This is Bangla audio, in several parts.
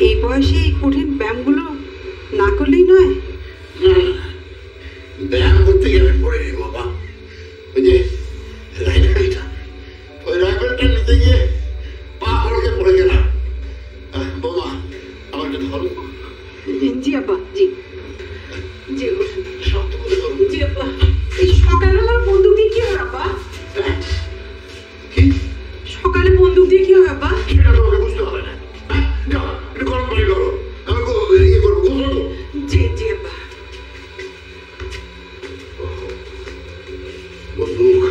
এই বয়সে এই কঠিন ব্যায়ামগুলো না করলেই নয়। ব্যায়াম করতে গেলে পড়ে নি বাবা, ওই যে রাইফেলটা, ওই রাইফেলটা নিতে গিয়ে পা হড়কে পড়ে গেলাম। বাবা আমার একটু ধরো। জি আব্বা, জি জি শক্ত করে ধরো। জি আব্বা। এই সকালবেলার বন্দুক দিয়ে কি হয় আব্বা? কি সকালে বন্দুক দিয়ে কি হয় আব্বা? সেটা তোমাকে বুঝতে হবে না। যাও একটু গরম পানি করো, আমি ইয়ে করবো, গোসল করবো। জি জি আব্বা। বন্দুক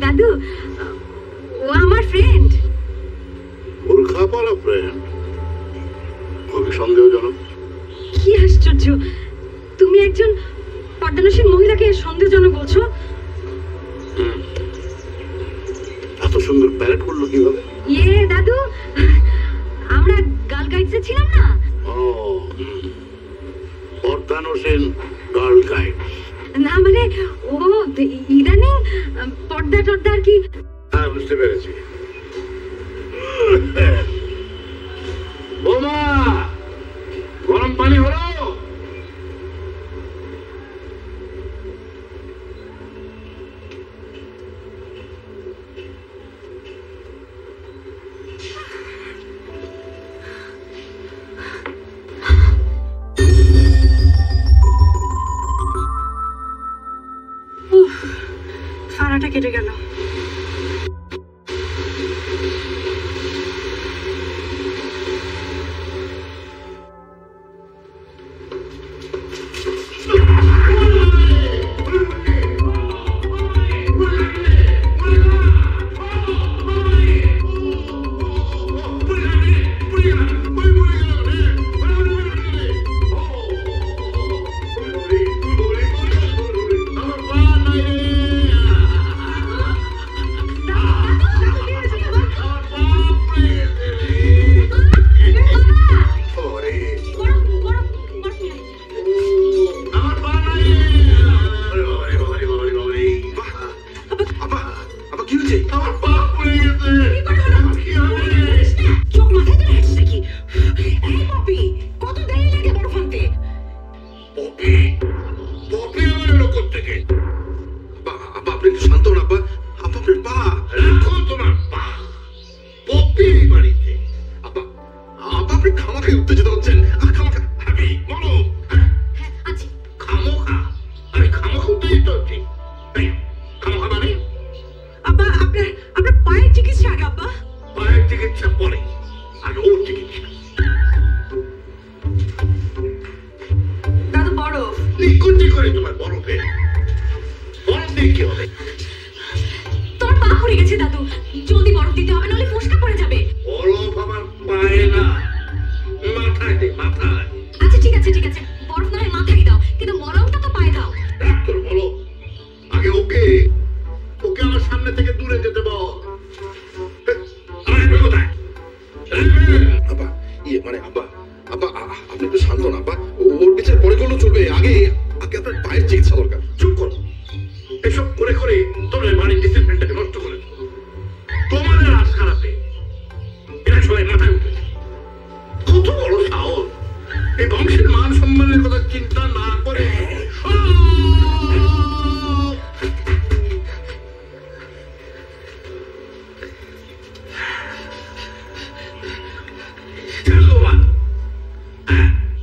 দাদু, ও আমার ফ্রেন্ড। ওর খাপালা ফ্রেন্ড, ওকে সন্দেহজনক। কি আশ্চর্য, তুমি একজন পর্দানসীন মহিলাকে সন্দেহজনক বলছো? এত সুন্দর প্যারেড করলো কিভাবে? দাদু, আমরা গার্ল গাইডসে ছিলাম না? ও, পর্দানসীন গার্ল গাইড না, মানে ও ইদানিং পর্দা টর্দা আর কি। হ্যাঁ, বুঝতে পেরেছি। বোমা, গরম পানি হলো? ফাড়াটা কেটে গেল।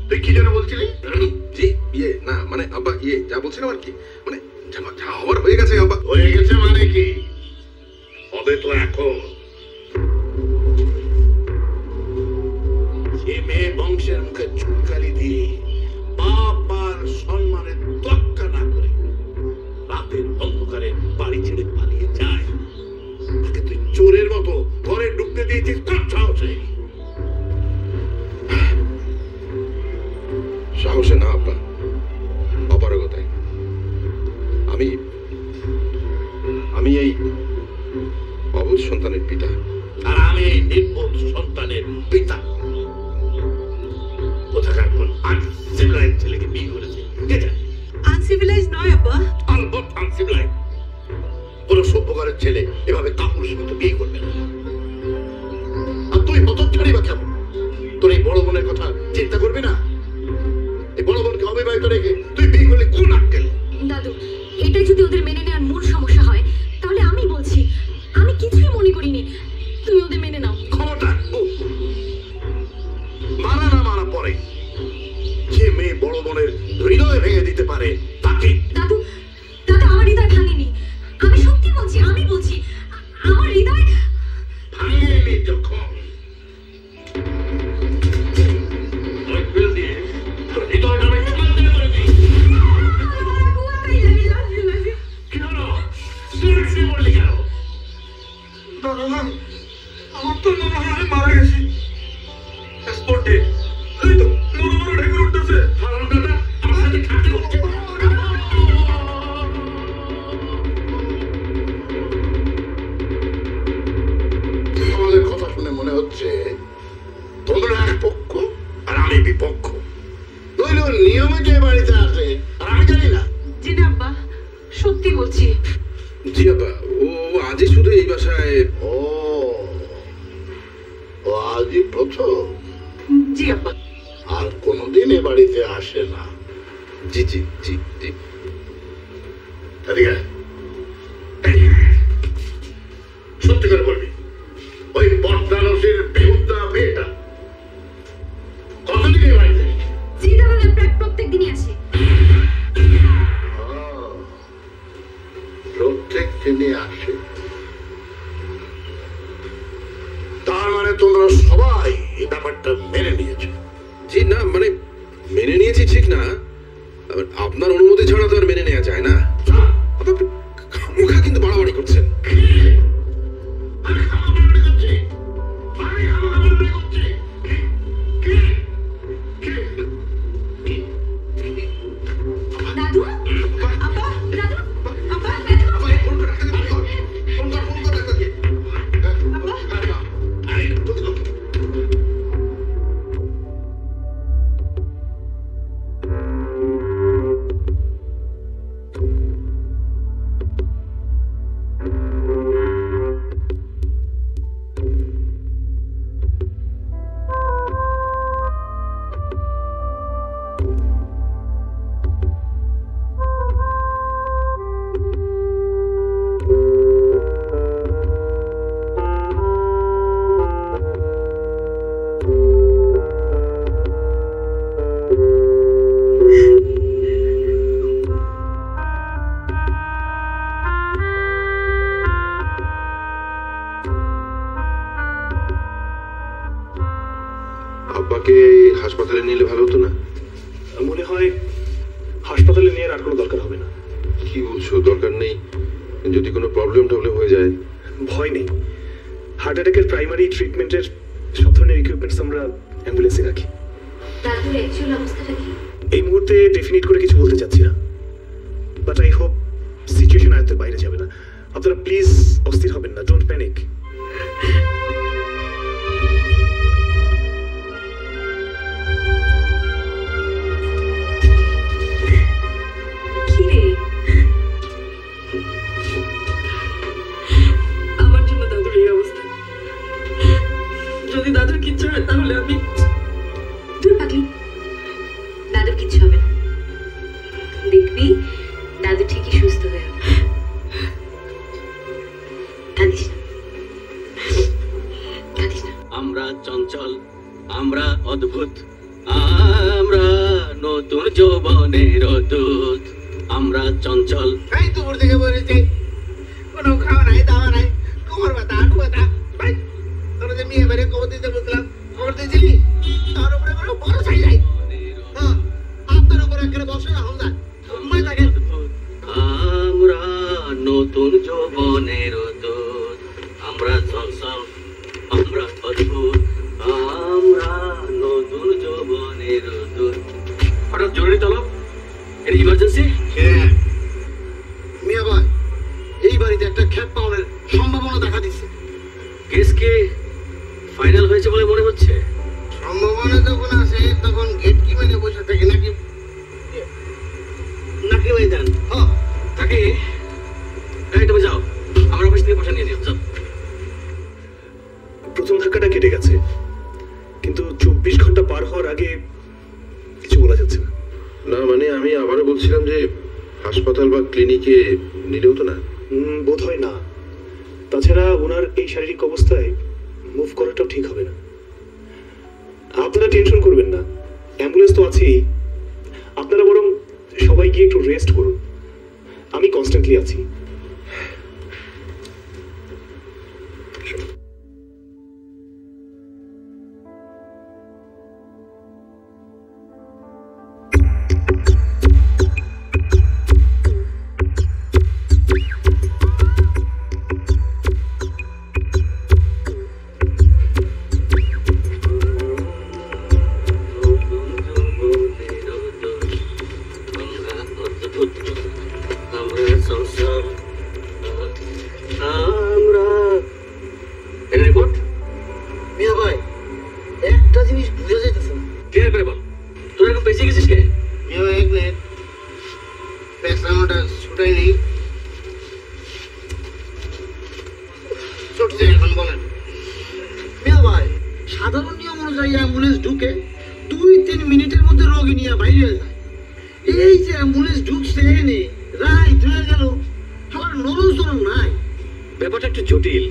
তুই কি যেন বলছিলি? জি ইয়ে না মানে আব্বা ইয়ে যা বলছিলাম আর কি মানে যা হওয়ার হয়ে গেছে আব্বা। হয়ে গেছে মানে কি? হবে তো এখন। যে মেয়ে বংশের মুখে চুনকালি দিয়ে বাপ আর সম্মানের তোয়াক্কা না করে রাতের অন্ধকারে বাড়ি ছেড়ে পালিয়ে যায়, তাকে তুই চোরের মতো ঘরে ঢুকতে দিয়েছিস তোর সাহসে? সাহসে না আব্বা, অপারগতায়। আমি এই অবুধ সন্তানের পিতা। আর আমি এই নির্বোধ সন্তানের পিতা। কোথাকার কোন আনসিভিলাইজড ছেলেকে বিয়ে করেছে কে জানে? আনসিভিলাইজ নয় আব্বা, আলবৎ আনসিভিলাইজড। কোন সভ্যকারের ছেলে এভাবে কাপুরুষের মতো বিয়ে করবে না। আর তুই হতচ্ছাড়ি বা কেমন? তোর এই বড় বোনের কথা চিন্তা করবি না? এই বড় বোনকে অবিবাহিত রেখে তুই বিয়ে করলে কোন আক্কেল? দাদু, এটাই যদি ওদের মেনে নেওয়ার মূল সমস্যা হয় তাহলে আমি বলছি আমি কিছুই মনে করিনি, তুমি ওদের মেনে নাও। ক্ষমতা মারা না মারা পরে যে মেয়ে বড় বোনের হৃদয় ভেঙে দিতে পারে তাকে। দাদু, দাদু আমার হৃদয় ভাঙেনি, আমি সত্যি বলছি, আমি বলছি আমার হৃদয় ভাঙেনি। যখন হৃদয়টা আমি ঠান্ডা করে দিই। কি হলো? সিরিয়াসলি বললি কেন? দাদা, আমার তো মনে হয় আমি মারা গেছি স্পটে। এই তো মনে মনে ঢেকে উঠতেছে। হারাম দাদা আমার সাথে থাকতে হচ্ছে। আমাদের কথা শুনে মনে হচ্ছে তোমরা এক পক্ষ আর আমি বিপক্ষ। নইলে নিয়মে যে বাড়িতে আসে আর আমি জানি না। জি না আব্বা, সত্যি বলছি। জি আব্বা, ও আজই শুধু এই বাসায়। ও আজই প্রথম? জি আব্বা। আর কোনোদিন এ বাড়িতে আসে না? জি জি জি জি। এদিকে সত্যি করে বলবি, ওই বর্দানসীর বেহুদা মেয়েটা কতদিন এই বাড়িতে? জি দাদা, প্রায় প্রত্যেক দিনই আসে। প্রত্যেক দিনই আসে? তার মানে তোমরা সবাই এই ব্যাপারটা মেনে নিয়েছো? জি না মানে মেনে নিয়েছি ঠিক না, আবার আপনার অনুমতি ছাড়া তো আর মেনে নেওয়া যায় না। আপনি খামোখা কিন্তু বাড়াবাড়ি করছেন। আমি খামাখামারি করছি? আমি খামাখামারি করছি? দাদু, আব্বা, দাদু, আব্বা, আব্বাকে হাসপাতালে নিলে ভালো হতো না? মনে হয় হাসপাতালে নিয়ে আর কোনো দরকার হবে না। কি বলছো? দরকার নেই? যদি কোনো প্রবলেম হয়ে যায়? ভয় নেই, হার্ট অ্যাটাকের প্রাইমারি ট্রিটমেন্টের সব ধরনের ইকুইপমেন্টস আমরা অ্যাম্বুলেন্সে রাখি। দাদুর অ্যাকচুয়াল অবস্থাটা কি? এই মুহূর্তে ডেফিনিট করে কিছু বলতে চাচ্ছি না, বাট আই হোপ সিচুয়েশন আয়ত্তের বাইরে যাবে না। আপনারা প্লিজ অস্থির হবেন না, ডোন্ট প্যানিক। কি রে, আমার জন্য দাদুর এই অবস্থা। যদি দাদুর কিচ্ছু হয় তাহলে আমি। তুই পাগলি, দাদুর কিচ্ছু হবে না, দেখবি দাদু ঠিকই সুস্থ হয়ে যাবে। কাঁদিস না, কাঁদিস না। আমরা চঞ্চল, আমরা অদ্ভুত, আমরা নতুন। যৌবনের দুধ আমরা চঞ্চল। এই দুপুর থেকে বলেছি কোনো খাওয়া নাই দাওয়া নাই, কোমর ব্যথা হাঁটু ব্যথা। ভাই তোরা যে মেয়ে বাড়ি খবর দিতে বলছিলাম, খবর দিয়েছিলি? তার উপরে কোনো বড় ছাই নাই। হ্যাঁ, আপনার উপরে এখানে বসে না হলদার ঘুমাই থাকে। আমরা নতুন যৌবনের দুধ আমরা চঞ্চল আমরা অদ্ভুত আমরা নতুন যৌবনের দুধ। হঠাৎ জরুরি তলব, এটা ইমার্জেন্সি। মিয়া ভাই, এই বাড়িতে একটা খ্যাপ পাওয়ার সম্ভাবনা দেখা দিচ্ছে। কেস কি ফাইনাল হয়েছে বলে মনে হচ্ছে? সম্ভাবনা যখন আছে তখন গেট কি মানে বসে থাকি নাকি নাকি ভাই যান? হ্যাঁ থাকি। এই তুমি যাও, আমার অফিস থেকে পয়সা নিয়ে দিও। যাও। প্রথম ধাক্কাটা কেটে গেছে, কিন্তু 24 ঘন্টা পার হওয়ার আগে কিছু বলা যাচ্ছে না। না মানে আমি আবারও বলছিলাম যে হাসপাতাল বা ক্লিনিকে নিলেও তো না। বোধ হয় না। তাছাড়া ওনার এই শারীরিক অবস্থায় মুভ করাটাও ঠিক হবে না। আপনারা টেনশন করবেন না, অ্যাম্বুলেন্স তো আছেই। আপনারা বরং সবাই গিয়ে একটু রেস্ট করুন, আমি কনস্ট্যান্টলি আছি। মিয়া ভাই, একটা জিনিস বুঝা যাইতেছে না। ক্লিয়ার করে বল, তোর এরকম পেঁচিয়ে গেছিস কে? মিয়া ভাই, এক মিনিট, পেছানোটা ছুটাই নেই। চটছে এখন বলেন। মিয়া ভাই, সাধারণ নিয়ম অনুযায়ী অ্যাম্বুলেন্স ঢুকে 2-3 মিনিটের মধ্যে রোগী নিয়ে বাইরে হয়ে যায়। এই যে অ্যাম্বুলেন্স ঢুকছে এনে রায় ধুয়ে গেল, আমার নরম নাই। ব্যাপারটা একটু জটিল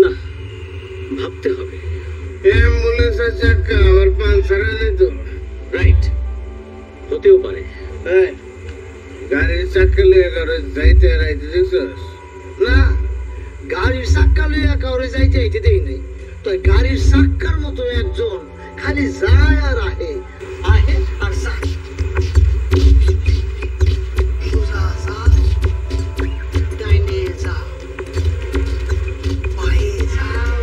না, ভাবতে হবে। অ্যাম্বুলেন্সের চাক্কা আবার পাঞ্চার হয়ে যেত। রাইট, হতেও পারে। গাড়ির চাক্কা লিয়ে কারো যাইতে রাইতে দেখছস? না, গাড়ির চাক্কা লিয়ে কারো যাইতে আইতে দেই নাই। তো গাড়ির চাক্কার মতো একজন খালি যায় আর আহে, আহে আর যায়। সোজা যায়, ডাইনে যাও, বাঁয়ে যাও,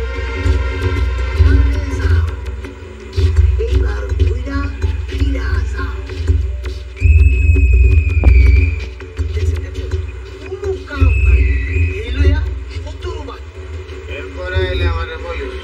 সামনে যাও, এইবার ঘুরা ফিরা যাও। কোনো কাম নাই, এই লইয়া শতবার। এরপরে এলে আমারে বলিস।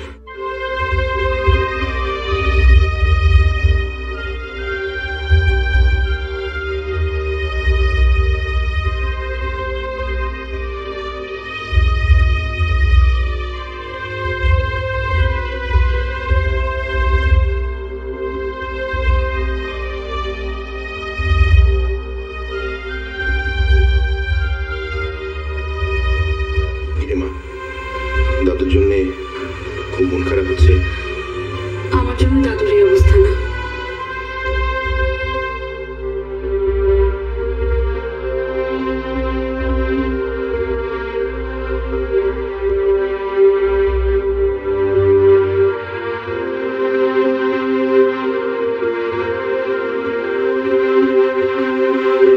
দাদুর জন্য খুব মন খারাপ হচ্ছে। আমার জন্য দাদুর এই অবস্থা না।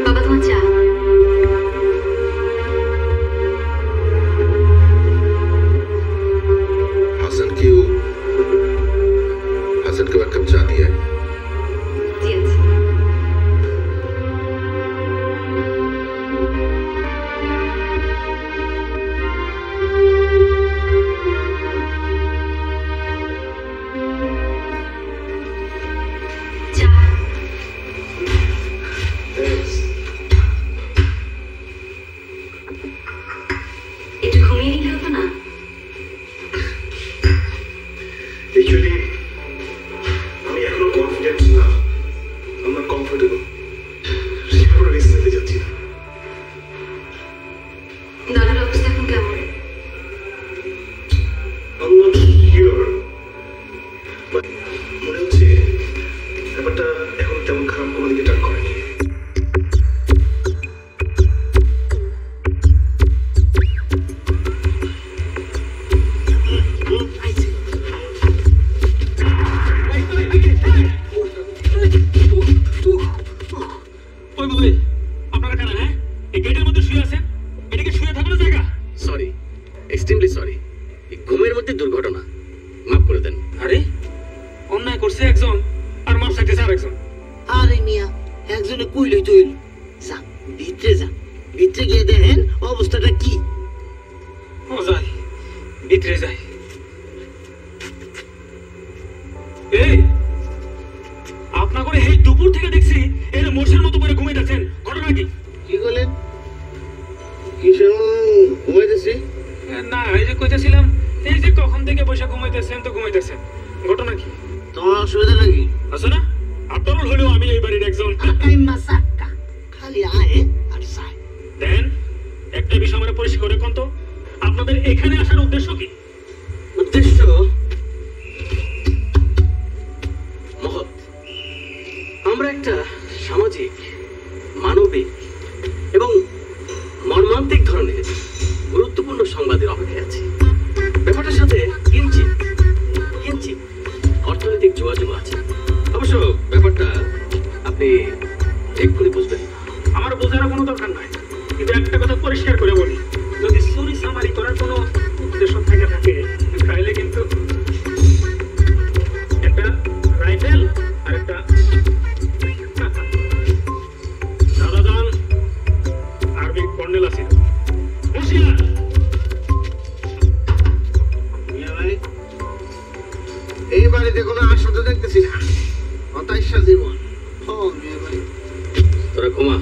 বাবা তোমার চা। হাসানকে এক কাপ চা দিয়ে জি আছে। চা। একটু ঘুমিয়ে নিলে হতো না? অ্যাকচুয়ালি আমি এখনো কনফিডেন্ট না, আমার কমফোর্টেবল, সেভাবে রিস্ক নিতে যাচ্ছি না। দাদুর অবস্থা এখন কেমন? I'm not sure, but মনে হচ্ছে ব্যাপারটা এখন তেমন খারাপ কোনো দিকে টাক আরে মিয়া একজনে কইলই তৈল যা ভিতরে যা, ভিতরে গিয়ে দেখেন অবস্থাটা কি। ও যাই, ভিতরে যাই। এই আপনা করে এই দুপুর থেকে দেখছি এর মোর্শের মতো করে ঘুমাইতেছেন, ঘটনা কি? কি বলেন? কিসব ঘুমাইতেছি? না, এই যে কইতেছিলাম, এই যে কখন থেকে বসে ঘুমাইতেছেন তো ঘুমাইতেছেন, ঘটনা কি? তোমার অসুবিধা নাকি? আছে না? আপনার হলেও আমি এই বাড়ির একজন। খালি আয় আর যায়। দেন একটা বিষয় আমরা পরিষ্কার করে কোন তো, আপনাদের এখানে আসার উদ্দেশ্য কি? উদ্দেশ্য মহৎ। আমরা একটা সামাজিক, মানবিক এবং মর্মান্তিক ধরনের গুরুত্বপূর্ণ সংবাদের অপেক্ষায় আছি। ব্যাপারটার সাথে কিঞ্চিত অর্থনৈতিক যোগাযোগ আছে। অবশ্য ব্যাপারটা আপনি এক্ষুনি বুঝবেন না। আমার বোঝার কোনো দরকার নাই, কিন্তু একটা কথা পরিষ্কার করে বলি, যদি চুরি চামারি করার কোনো উদ্দেশ্য থেকে থাকে তাহলে কিন্তু একটা রাইফেল আর একটা দাদাজান আরবি কর্নেল আছে। এই বাড়িতে কোনো আসতে দেখতেছি না, হতাশা জীবন। তোরা ঘুমা।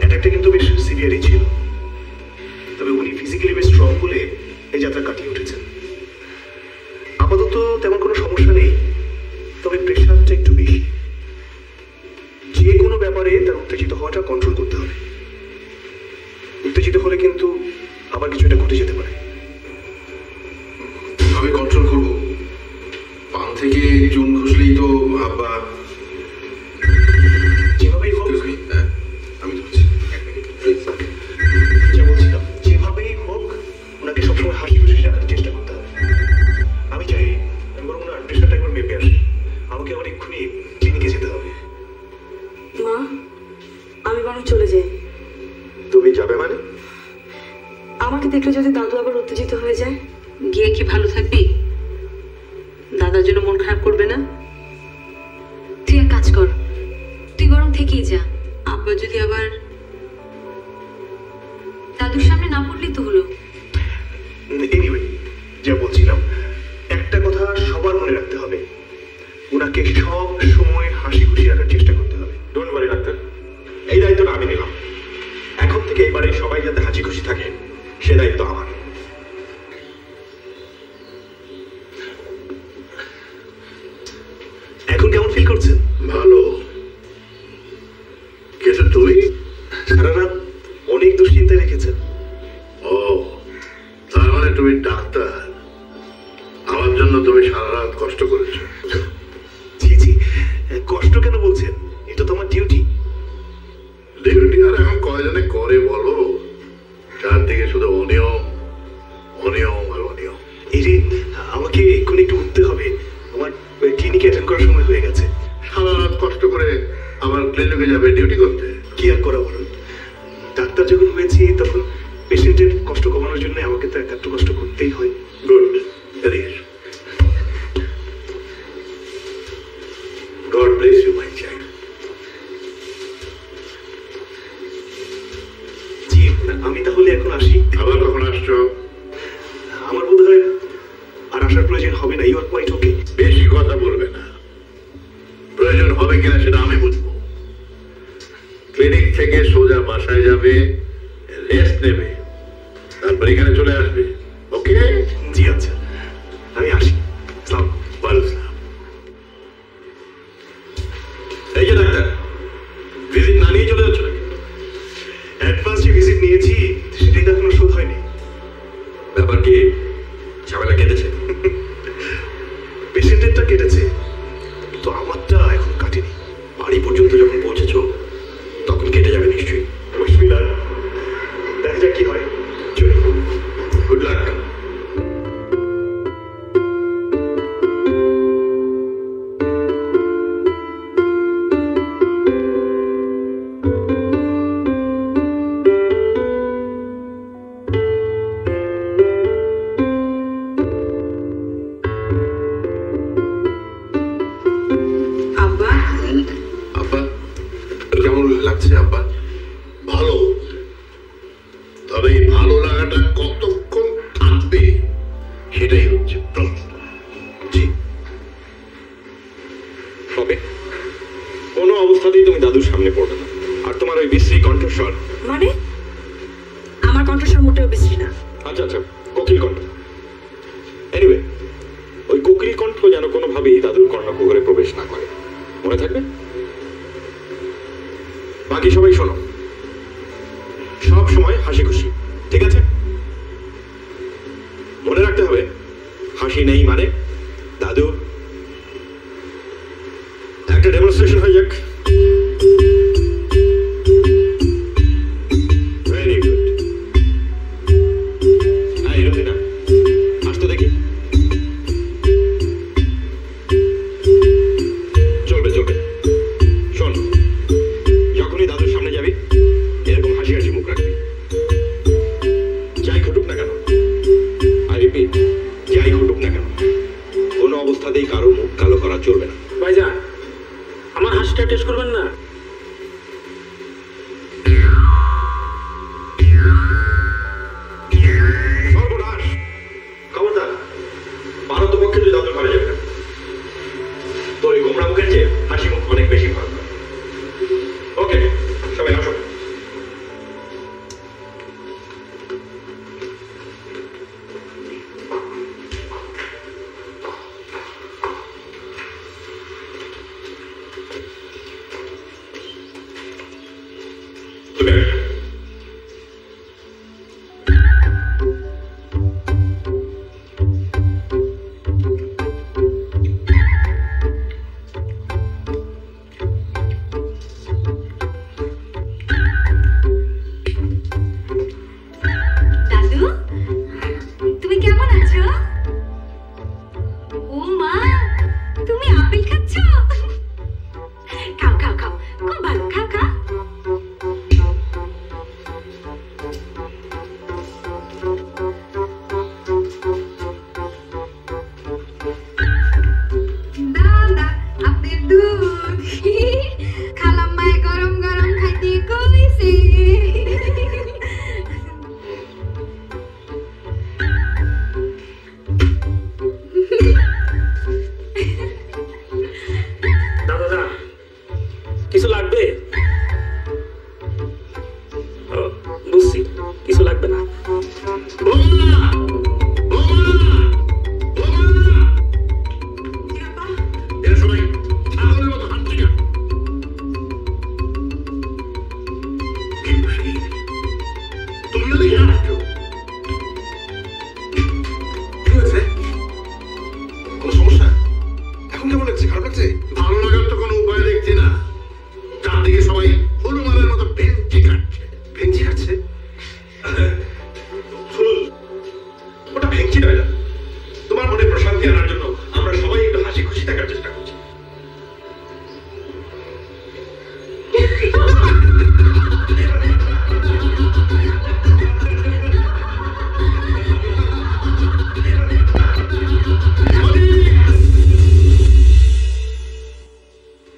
অ্যাটাকটা কিন্তু বেশ সিভিয়ারই ছিল, তবে উনি ফিজিক্যালি বেশ স্ট্রং বলে এই যাত্রা কাটিয়ে উঠেছেন। আপাতত তেমন কোনো সমস্যা নেই, তবে প্রেশারটা একটু বেশি। যে কোনো ব্যাপারে তার উত্তেজিত হওয়াটা কন্ট্রোল করতে হবে। উত্তেজিত হলে কিন্তু আবার কিছু একটা ঘটে যেতে পারে। আমি কন্ট্রোল করবো। পান থেকে চুন খুসলেই তো আব্বা। যেভাবেই হোক, হ্যাঁ, আমি ধরছি। যা বলছিলাম, যেভাবেই হোক ওনাকে সবসময় হাসি খুশি রাখার চেষ্টা করতে হবে। আমি চাই বরং ওনার প্রেশারটা একবার মেপে আসে। আমাকে আবার এক্ষুনি ক্লিনিকে যেতে হবে। মা, আমি বরং চলে যাই। তুমি যাবে মানে? আমাকে দেখলে যদি দাদু আবার উত্তেজিত হয়ে যায়? গিয়ে কি ভালো থাকবি? দাদার জন্য মন খারাপ করবে না? তুই এক কাজ কর, তুই বরং থেকেই যা। আব্বা যদি আবার দাদুর সামনে না পড়লেই তো হলো। এনিওয়ে, যা বলছিলাম, একটা কথা সবার মনে রাখতে হবে, ওনাকে সব সময় হাসি খুশি রাখার চেষ্টা করতে হবে। ডোন্ট ওয়ারি ডাক্তার, এই দায়িত্বটা আমি নিলাম। এখন থেকে এই বাড়ির সবাই যাতে হাসি খুশি থাকে সে দায়িত্ব আমার। এখন কেমন ফিল করছেন? ভালো। কিন্তু তুই সারা রাত অনেক দুশ্চিন্তায় রেখেছেন। ও, তার মানে তুমি ডাক্তার। আমার জন্য তুমি সারা রাত কষ্ট করেছো। জি জি, কষ্ট কেন বলছেন? এটা তো আমার ডিউটি। ডিউটি আর এখন কয়জনে করে বলো? চারদিকে শুধু অনিয়ম, অনিয়ম আর অনিয়ম। এই যে আমাকে এক্ষুনি একটু উঠতে হবে, আমার ক্লিনিকে অ্যাটেন্ড করার সময় হয়ে গেছে। সারা রাত কষ্ট করে আমার ক্লিনিকে যাবে ডিউটি করতে। কি আর করা বলুন, ডাক্তার যখন হয়েছি তখন পেশেন্টের কষ্ট কমানোর জন্য আমাকে তো একটু কষ্ট করতেই হয়। গুড, এদিকে এসো। God bless you, my child. জি, আমি তাহলে এখন আসি। আবার কখন আসছো? আমার বোধ হয় আর আসার প্রয়োজন হবে না। You are quite okay. বেশি কথা বলবে না। প্রয়োজন হবে কিনা সেটা আমি বুঝবো। ক্লিনিক থেকে সোজা বাসায় যাবে, রেস্ট নেবে, তারপর এখানে চলে আসবে। ওকে? জি আচ্ছা, আমি আসি। সালাম। ওয়ালাইকুম আসসালাম। এই যে ডাক্তার, ভিজিট না নিয়ে চলে যাচ্ছ নাকি? অ্যাডভান্স যে ভিজিট নিয়েছি সেটাই তো এখনো শোধ হয়নি। ব্যাপার কি, ঝামেলা কেটেছে? পেশেন্টেরটা কেটেছে, কিন্তু আমারটা এখন কাটেনি। বাড়ি পর্যন্ত যখন পৌঁছেছো তখন কেটে যাবে নিশ্চয়ই। অসুবিধা দেখা যাক কি হয়। চলি। Good luck. আব্বা, আব্বা কেমন লাগছে আব্বা? ভালো, তবে এই ভালো লাগাটা কতক্ষণ থাকবে সেটাই হচ্ছে প্রশ্ন। জি, তবে কোনো অবস্থাতেই তুমি দাদুর সামনে পড়বে না। আর তোমার ওই বিশ্রী কণ্ঠস্বর। মানে আমার কণ্ঠস্বর মোটেও বিশ্রী না। আচ্ছা আচ্ছা, কোকিল কণ্ঠ। এনিওয়ে, ওই কোকিল কণ্ঠ যেন কোনোভাবেই দাদুর কর্ণকুহরে প্রবেশ না করে, মনে থাকবে? বাকি সবাই শোনো, সব সময় হাসি খুশি, ঠিক আছে? মনে রাখতে হবে, হাসি নেই মানে দাদু। একটা ডেমনস্ট্রেশন হয়ে যাক। Very good. হ্যাঁ, রোজিনা, আসতো দেখি। চলবে চলবে। শোন, যখনই দাদুর সামনে যাবি এরকম হাসি হাসি মুখ রাখবি, যাই ঘটুক না কেন। আই রিপিট, যাই ঘটুক না কেন, কোনো অবস্থাতেই কারো মুখ কালো করা চলবে না। ভাইজান, আমার হাসিটা টেস্ট করবেন না? সর্বনাশ! খবরদার, পারতপক্ষে তুই দাদুর ঘরে যাবে না। তোর এই গোমরা মুখের চেয়ে হাসি মুখ অনেক বেশি ভালো। ওকে, সবাই আসো। তুমি আসো। দাদু, তুমি কেমন আছো? ও মা, তুমি আপেল খাচ্ছ? খাও খাও খাও, খুব ভালো, খাও খাও। দাদা, আপেল দুধ খালাম্মায় গরম গরম খাইতে কইছে। দাদা যান, কিছু লাগবে? ও, বুঝছি, কিছু লাগবে না। এরা সবাই ছাগলের মতো হাঁটছে কেন? তুমি না দেখে হাঁটছো? কি হয়েছে? কোনো সমস্যা? এখন কেমন লাগছে? খারাপ লাগছে? ভালো লাগার তো কোনো উপায় দেখছি না। চারদিকে সবাই হনুমানের মতো ভেঙচি কাটছে। ভেঙচি কাটছে? ফুল, ওটা ভেঙচি নয় না। তোমার মনে প্রশান্তি আনার জন্য আমরা সবাই একটু হাসি খুশি থাকার চেষ্টা করছি।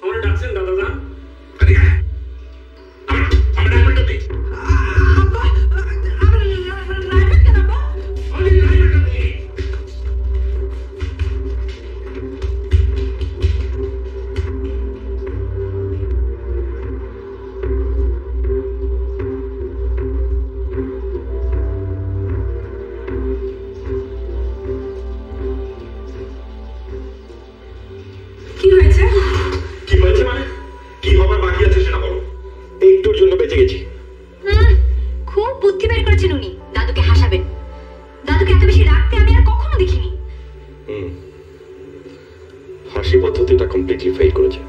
আমার ডাকছেন দাদা যান? আরে আমার ডাকবেনটা দে। আরে ডাকবেনটা দে। হাসি পদ্ধতিটা কমপ্লিটলি ফেল করেছে।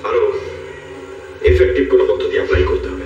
আরো এফেক্টিভ কোনো পদ্ধতি অ্যাপ্লাই করতে হবে।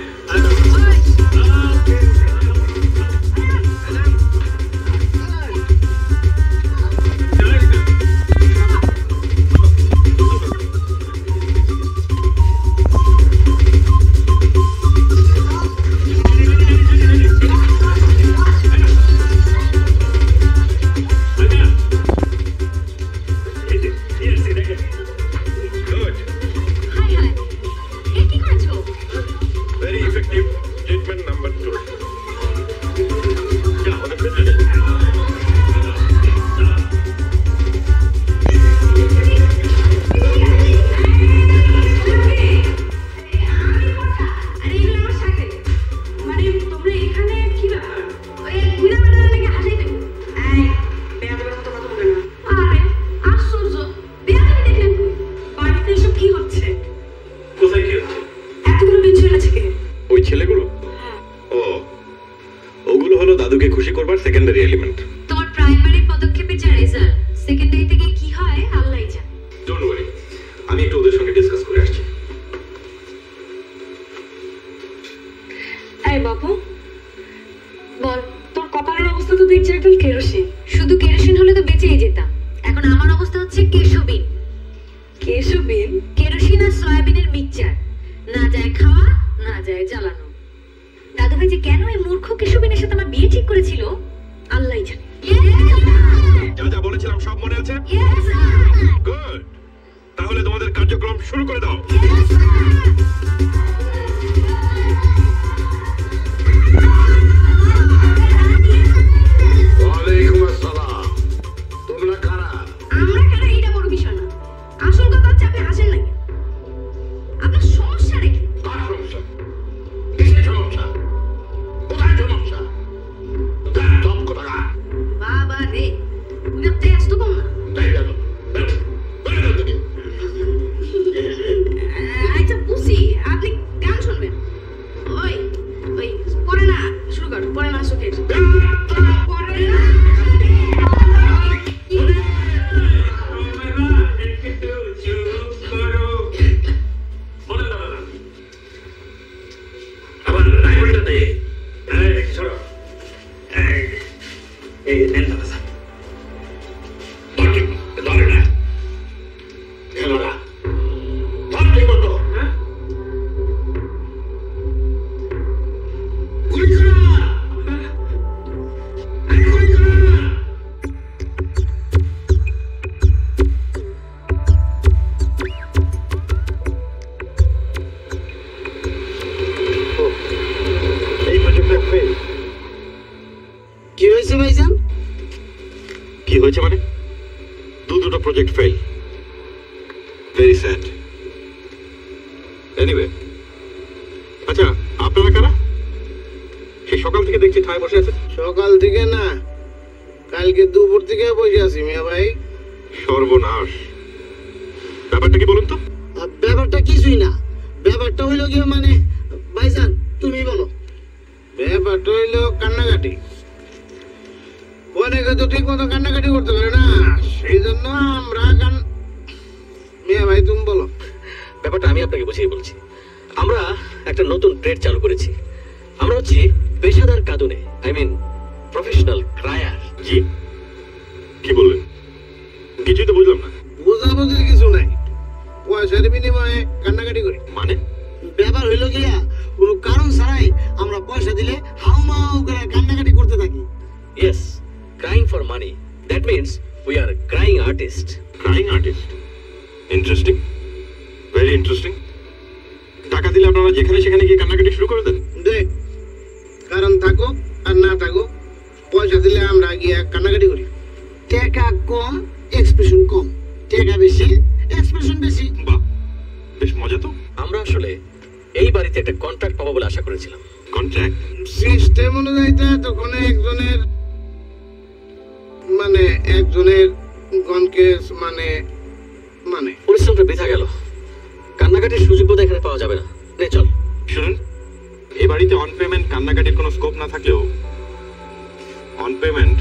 অন পেমেন্ট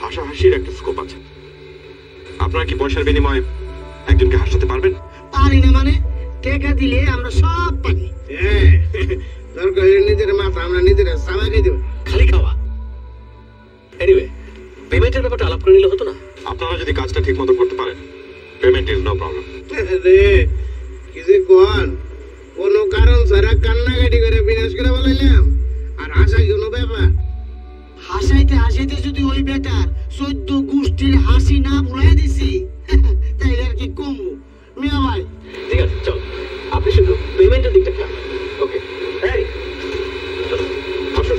হাসাহাসির একটা স্কোপ আছে। আপনারা কি পয়সার বিনিময়ে একজনকে হাসাতে পারবেন? পারি না মানে টাকা দিলে আমরা সব পারি। দরকার নিজের মাথা আমরা নিজেরা সামাই দেব, খালি খাওয়া। এনিওয়ে, পেমেন্টের ব্যাপারটা আলাপ করে নিলে হতো না? আপনারা যদি কাজটা ঠিক মতো করতে পারেন, পেমেন্ট ইজ নো প্রবলেম। রে কি যে কোন কোন কারণ ছাড়া কান্নাকাটি করে বিনাশ করে বলাইলাম, আর হাসাই কোনো ব্যাপার? হাসাইতে হাসাইতে যদি ওই বেটার 14 গোষ্ঠীর হাসি না ভুলাই দিছি তাইলে আর কি কমু মিয়া ভাই। ঠিক আছে, চল, আপনি শুধু পেমেন্টের দিকটা খেয়াল রাখবেন। ওকে, এই আসুন।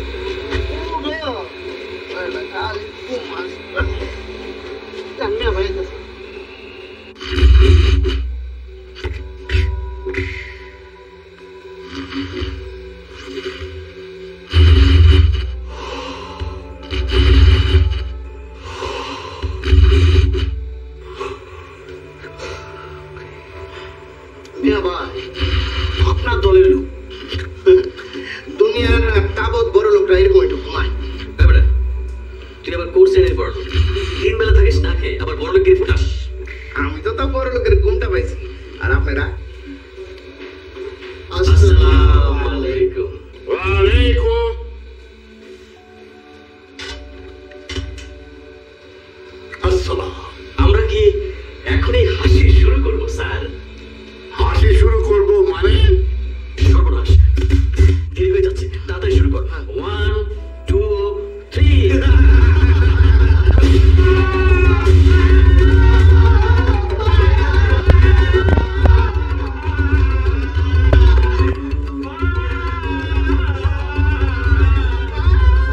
মিয়া ভাই আপনার দলের লোক, দুনিয়ার তাবৎ বড় লোকরা এরকম একটু ঘুমায়। তুই আবার কোর্স এনে পড়ো, তিন বেলা থাকিস না খেয়ে আবার বড় লোকের ফুটাস। আমি তো তা বড় লোকের ঘুমটা পাইছি, আর আপনারা? আসসালামু আলাইকুম। ওয়ালাইকুম আসসালাম। আমরা কি এখনই হাসি শুরু করবো স্যার? হাসি শুরু করব মানে? সর্বনাশ, দেরি হয়ে যাচ্ছে, তাড়াতাড়ি শুরু কর। 1 2 3।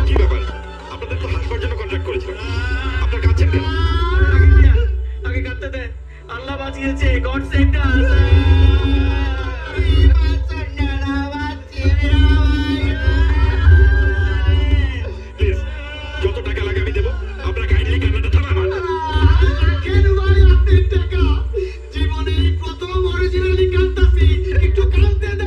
কি ব্যাপার? আপনাদের তো হাসবার জন্য কন্ট্রাক্ট করেছিলাম, আপনারা কাঁদছেন কেন? আগে কাটতে দে, আল্লাহ বাঁচিয়েছে, গড সেভ আস। প্লিজ, যত টাকা লাগে আমি দেবো, আপনারা কাইন্ডলি কান্নাটা থামান। কেন ভাই আপনার টাকা? জীবনে এই প্রথম অরিজিনালি কাঁদতাছি, একটু কাঁদতে দে।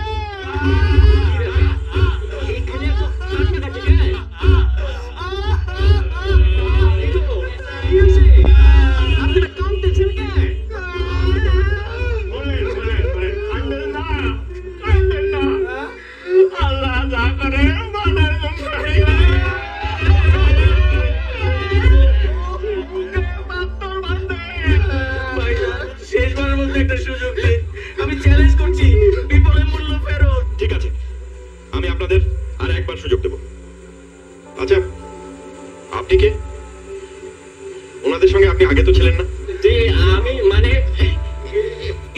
শেষবারের মধ্যে একটা সুযোগ দিন, আমি চ্যালেঞ্জ করছি, বিপদের মূল্য ফেরত। ঠিক আছে, আমি আপনাদের আর একবার সুযোগ দেব। আচ্ছা, আপনি কে? ওনাদের সঙ্গে আপনি আগে তো ছিলেন না? যে আমি মানে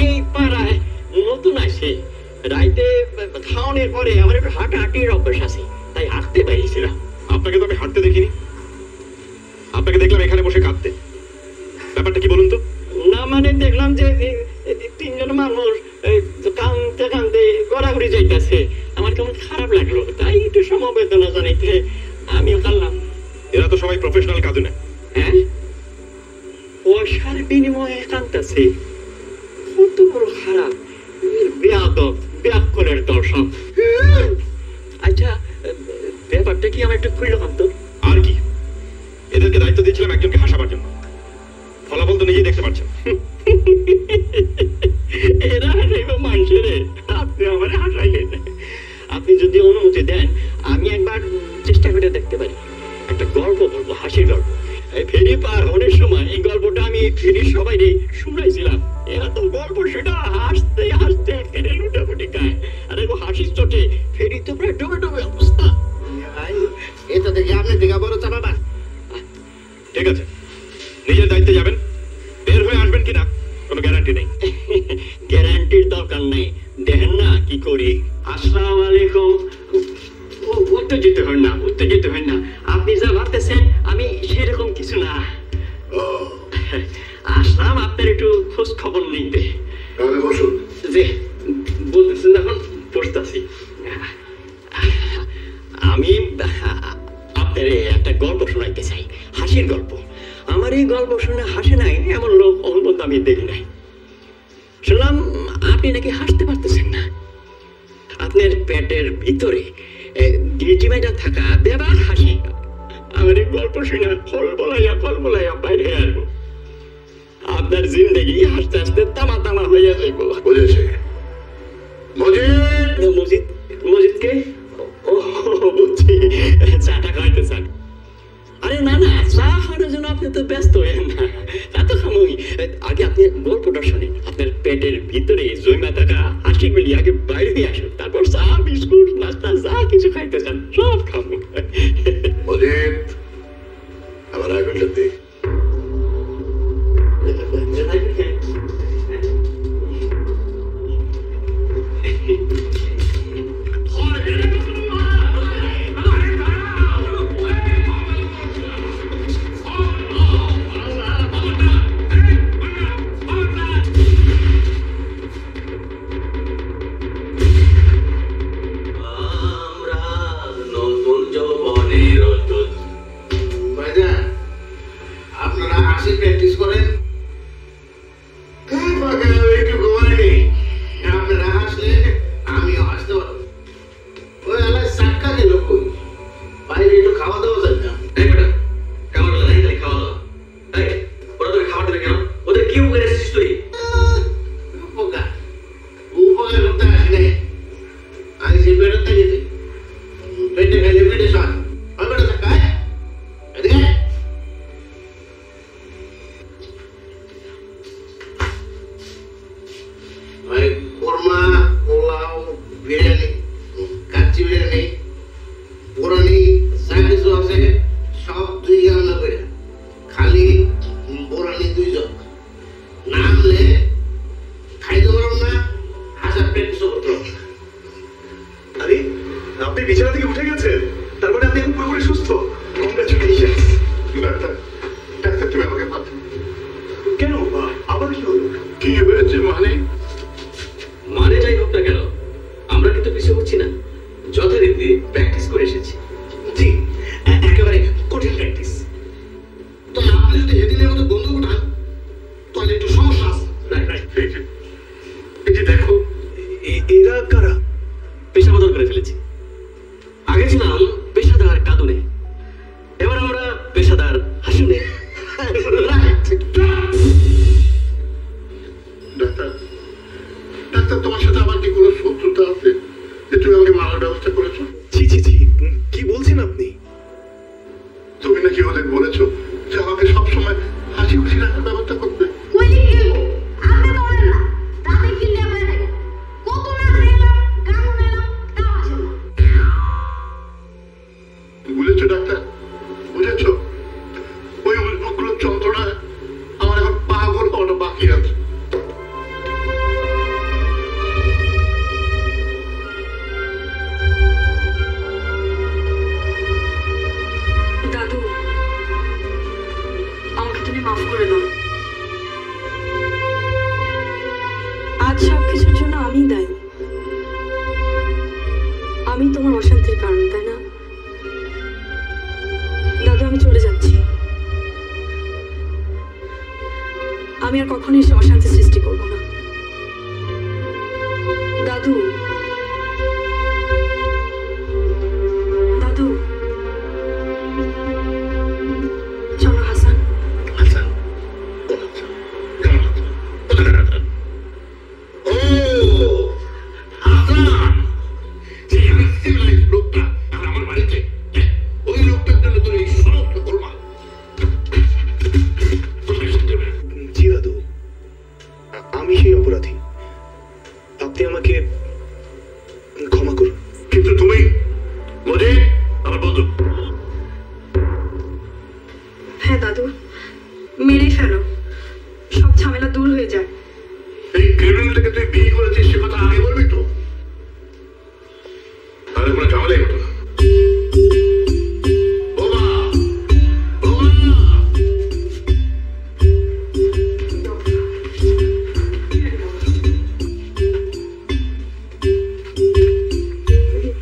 এই পাড়ায় নতুন আসি, রাইতে খাওয়ানোর পরে আমার একটু হাঁটাহাঁটির অভ্যাস আছে, তাই হাঁটতে পারিছিলাম। আপনাকে তো আমি হাঁটতে দেখিনি, আপনাকে দেখলাম এখানে বসে কাঁদতে। ব্যাপারটা কি বলুন তো? না মানে দেখলাম যে তিনজন মানুষ কাঁদতে কাঁদতে গড়াগড়ি যাইতেছে, আমার কেমন খারাপ লাগলো, তাই একটু সমবেদনা জানাইতে আমিও কাঁদলাম। এরা তো সবাই প্রফেশনাল কাঁদু না। হ্যাঁ, পয়সার বিনিময়ে কাঁদতেছে, কত বড় খারাপ, বেয়াদব ব্যাকলের দর্শন। আচ্ছা, ব্যাপারটা কি আমার একটু খুললো কাঁদতো? আর কি, এদেরকে দায়িত্ব দিয়েছিলাম একজনকে হাসাবার জন্য, ফলাফল তো নিজেই দেখতে পাচ্ছেন। এরা হাসাইব মানুষের, আপনি আমার হাসাইলেন। আপনি যদি অনুমতি দেন, আমি একবার চেষ্টা করে দেখতে পারি, একটা গল্প বলবো, হাসির গল্প। এই ফেরি পার হওয়ার সময় এই গল্পটা আমি ফেরির সবাই শুনাইছিলাম। এরা তো গল্প সেটা হাসতে হাসতে ফেরে লুটাপুটি খায়, আর এরকম হাসির চোটে ফেরি তো প্রায় ডুবে ডুবে অবস্থা। এটা দেখি আপনি দিঘা বড় চাপাবা। ঠিক আছে, নিজের দায়িত্বে যাবেন, বের হয়ে আসবেন কিনা কোনো গ্যারান্টি নেই। গ্যারান্টির দরকার নেই, দেখেন না কি করি। আসসালামু আলাইকুম। উত্তেজিত হন না, উত্তেজিত হন না, আপনি যা ভাবতেছেন আমি সেরকম কিছু না। আসলাম আপনার একটু খোঁজ খবর নিতে। তাহলে বসুন। যে বলতেছেন এখন বসতেছি। আমি আপনার একটা গল্প শোনাইতে চাই, হাসির গল্প। আমার এই গল্প শুনে হাসে নাই এমন লোক অন্তত আমি দেখি নাই। শুনলাম আপনি নাকি হাসতে পারতেছেন না, আপনার পেটের ভিতরে গিটিমাইটা থাকা দেবার হাসি। আমার এই গল্প শুনে ফল বলাইয়া বাইরে আসবো। আপনার লেগে হাসতে হাসতে তামা তামা হয়ে যাইব। বুঝেছে? মজিদ, মজিদ, মজিদকে ও বুঝছি, চাটা খাইতে চান? আরে না না, চা খাওয়ার জন্য আপনি তো ব্যস্ত হয়েন না, তা তো খামোই। আগে আপনি গল্পটা শোনেন, আপনার পেটের ভিতরে জমা থাকা হাসিগুলি আগে বাইরে হয়ে আসুন, তারপর চা বিস্কুট নাস্তা যা কিছু খাইতে চান সব খাবো। মজিদ, আমার আইফোনটা দে। আপনারা হাসি প্র্যাকটিস করেন, একটু ঘুমাইনি, আপনারা হাসলে আমিও হাসতে পারবো। ওই আলাই চাক্কা গেল কই, বাইরে একটু খাওয়া দাওয়া যায় না? খাবার দেবে কেন? ওদের কি উপকার এসেছিস তুই? উপকার উপকার করতে আসি নাই, আমি সে পেটের থেকে পেটে খাইলে পেটে সন বেটা চাক্কা এদিকে কোরমা, পোলাও, বিরিয়ানি, কাচ্চি বিরিয়ানি, পুরানি যা কিছু আছে সব 2 গামলা করে, খালি পুরানি 2 জগ না হলে খাইতে পারব না, হাজার প্র্যাকটিসও করতে পারব না। আরে আপনি বিছানা থেকে উঠে গেছেন, তার মানে আপনি এখন পুরোপুরি সুস্থ। কংগ্রাচুলেশন। ডাক্তার, ডাক্তার তুমি আমাকে বাঁচাও। কেন আবার কি হলো? কি হয়েছে? মানে যাই হোক না কেন, আমরা কিন্তু পিছু হচ্ছি না, যথারীতি প্র্যাকটিস করে এসেছি। জি, একেবারে কঠিন প্র্যাকটিস। তো আপনি যদি সেদিনের মতো বন্ধু উঠান তাহলে একটু সমস্যা আছে। এই যে দেখো, এরা কারা? পেশা বদল করে ফেলেছি। আগে ছিলাম পেশাদার কাঁদুনে, এবার আমরা পেশাদার হাসুনে। ডাক্তার, ডাক্তার তোমার সাথে আমার কি কোনো শত্রুতা আছে যে তুমি আমাকে মারার ব্যবস্থা করেছো? জি জি জি, কি বলছেন আপনি? তুমি নাকি ওদের বলেছো যে আমাকে সবসময় হাসি খুশি রাখার ব্যবস্থা করবে? কইলি খেলবো আপনি তো ওরেন না রাতে কিল্লা করে থাকে কত না খেলাম গান গাইলাম তাও আসেন না। বুঝেছো ডাক্তার, বুঝেছো? ওই উদ্ভুগুলোর যন্ত্রণায় আমার এখন পাগল হওয়াটা বাকি আছে। দাদু, আমাকে তুমি মাফ করে দাও। আজ সবকিছুর জন্য আমি দায়ী। আমি তোমার অশান্তির কারণ, তাই না? দাদু, আমি চলে যাচ্ছি। আমি আর কখনোই এসে অশান্তি সৃষ্টি করব না। দাদু, দাদু, চলো হাসান। হাসান? কেমন হাসান? কোথায় হাসান? ও হাসান, সেই uncivilized লোকটা এখন আমার বাড়িতে। ওই লোকটার জন্য তোর এই সমস্ত গোলমাল। কোথায় শুনতে হবে? জি দাদু, আমি সেই অপরাধী, আপনি আমাকে ক্ষমা করুন। কিন্তু তুমি মজিদ আমার বন্ধু। হ্যাঁ দাদু, মেরে ফেলো, সব ঝামেলা দূর হয়ে যায়। এই ক্রিমিনালটাকে তুই বিয়ে করেছিস সে কথা আগে বলবি তো, তাহলে কোনো ঝামেলাই হতো না। বোমা, বোমা।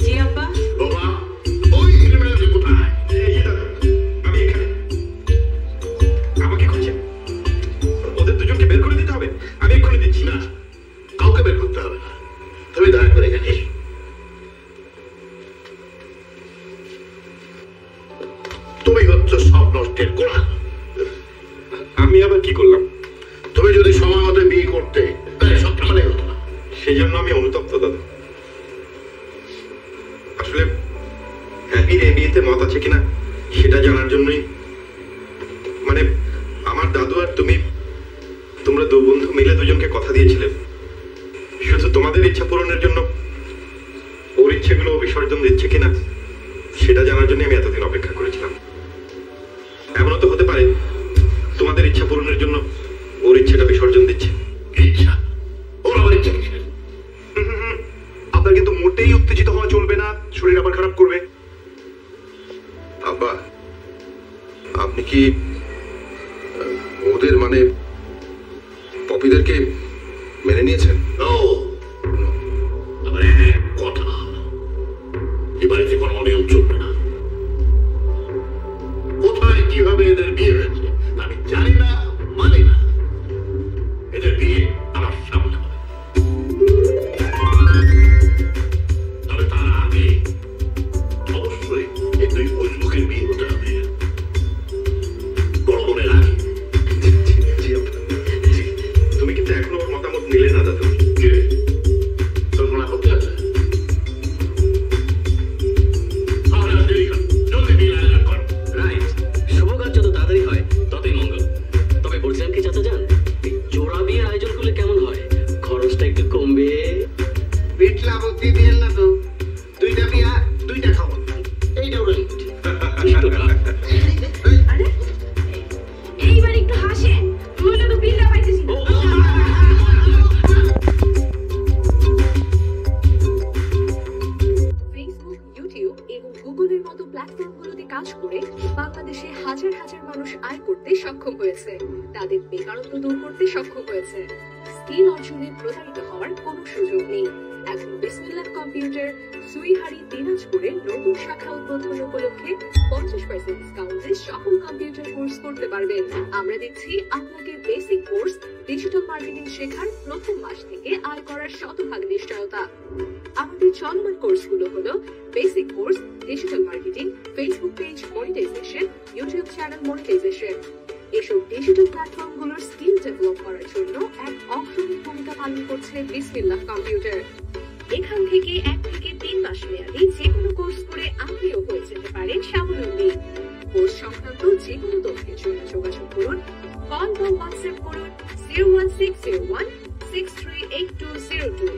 জি আব্বা। বোমা, ওই ক্রিমিনালটা কোথায়? আমি এখানে। আমাকে খুঁজছেন? ওদের দুজনকে বের করে দিতে হবে, আমি এক্ষুনি দিচ্ছি। না, কাউকে বের করতে হবে না, তুমি দয়া করে এখানে এসো। তুমি হচ্ছে সব নষ্টের গোড়া। আমি আবার কি করলাম? তো তুমি যদি সময় মতো বিয়ে করতে তাহলে সব ঝামেলাই হতো না। সেই জন্য আমি অনুতপ্ত দাদা। আসলে হ্যাপির এই বিয়েতে মত আছে কিনা সেটা জানার জন্যই, মানে আমার দাদু আর তোমরা দু বন্ধু মিলে দুজনকে কথা দিয়েছিলে শুধু তোমাদের ইচ্ছা পূরণের জন্য ওর ইচ্ছেগুলো বিসর্জন দিচ্ছে কিনা সেটা জানার জন্য আমি এতদিন অপেক্ষা করেছিলাম। এমনও তো হতে পারে তোমাদের ইচ্ছা পূরণের জন্য ওর ইচ্ছেটা বিসর্জন দিচ্ছে। ইচ্ছা? ওর আবার ইচ্ছা কিসের? আপনার কিন্তু মোটেই উত্তেজিত হওয়া চলবে না, শরীর আবার খারাপ করবে। আব্বা, আপনি কি ওদের মানে পপিদেরকে মেনে নিয়েছেন? আবার এক কথা, এ বাড়িতে কোনো অনিয়ম চলবে না। কোথায় কিভাবে এদের বিয়ে হয়েছে আমি জানি না, মানি না। এদের বিয়ে আমার সামনে হবে, তবে তার আগে অবশ্যই এই দুই বন্ধুকের বিয়ে হতে হবে। বড় বোনের আগে। তুমি কিন্তু এখনো ওর মতামত নিলে না দাদু। তোর মনে করতে আছে? জলদি বিয়ে আয়োজন কর। রাইট, শুভ কাজ যত তাড়াতাড়ি হয় ততই মঙ্গল। তবে বলছিলাম কি চাচা যান, জোড়া বিয়ের আয়োজন করলে কেমন হয়? খরচটা একটু কমবে। বিটলা বুদ্ধি দিয়েন না তো, দুইটা বিয়া দুইটা খাওয়া, এইটাও রাইট। আরে এইবার একটু হাসেন, তুইলে তো বিল্লা পাইতেছি না। ফেসবুক, ইউটিউব এবং গুগলের মতো প্ল্যাটফর্মগুলোতে কাজ করে বাংলাদেশে হাজার হাজার মানুষ আয় করতে সক্ষম হয়েছে, তাদের বেকারত্ব দূর করতে সক্ষম হয়েছে। স্কিল অর্জনে প্রতারিত হওয়ার কোনো সুযোগ নেই। এখন বিসমিল্লাহ কম্পিউটার সুইহারি দিনাজপুরের নতুন শাখা উদ্বোধন উপলক্ষে 50% ডিসকাউন্টে সকল কম্পিউটার কোর্স করতে পারবেন। আমরা দিচ্ছি আপনাকে বেসিক কোর্স ডিজিটাল মার্কেটিং শেখার প্রথম মাস থেকে আয় করার 100% নিশ্চয়তা। আমাদের চলমান কোর্সগুলো হলো basic course digital marketing, Facebook page monetisation, YouTube channel monetisation. এসব ডিজিটাল প্ল্যাটফর্মগুলোর স্কিল ডেভেলপ করার জন্য এক অগ্রণী ভূমিকা পালন করছে বিসমিল্লাহ কম্পিউটার। এখান থেকে 1 থেকে 3 মাস মেয়াদী যে কোনো কোর্স করে আপনিও হয়ে যেতে পারেন স্বাবলম্বী। কোর্স সংক্রান্ত যে কোনো তথ্যের জন্য যোগাযোগ করুন, কল বা হোয়াটসঅ্যাপ করুন 01601 638202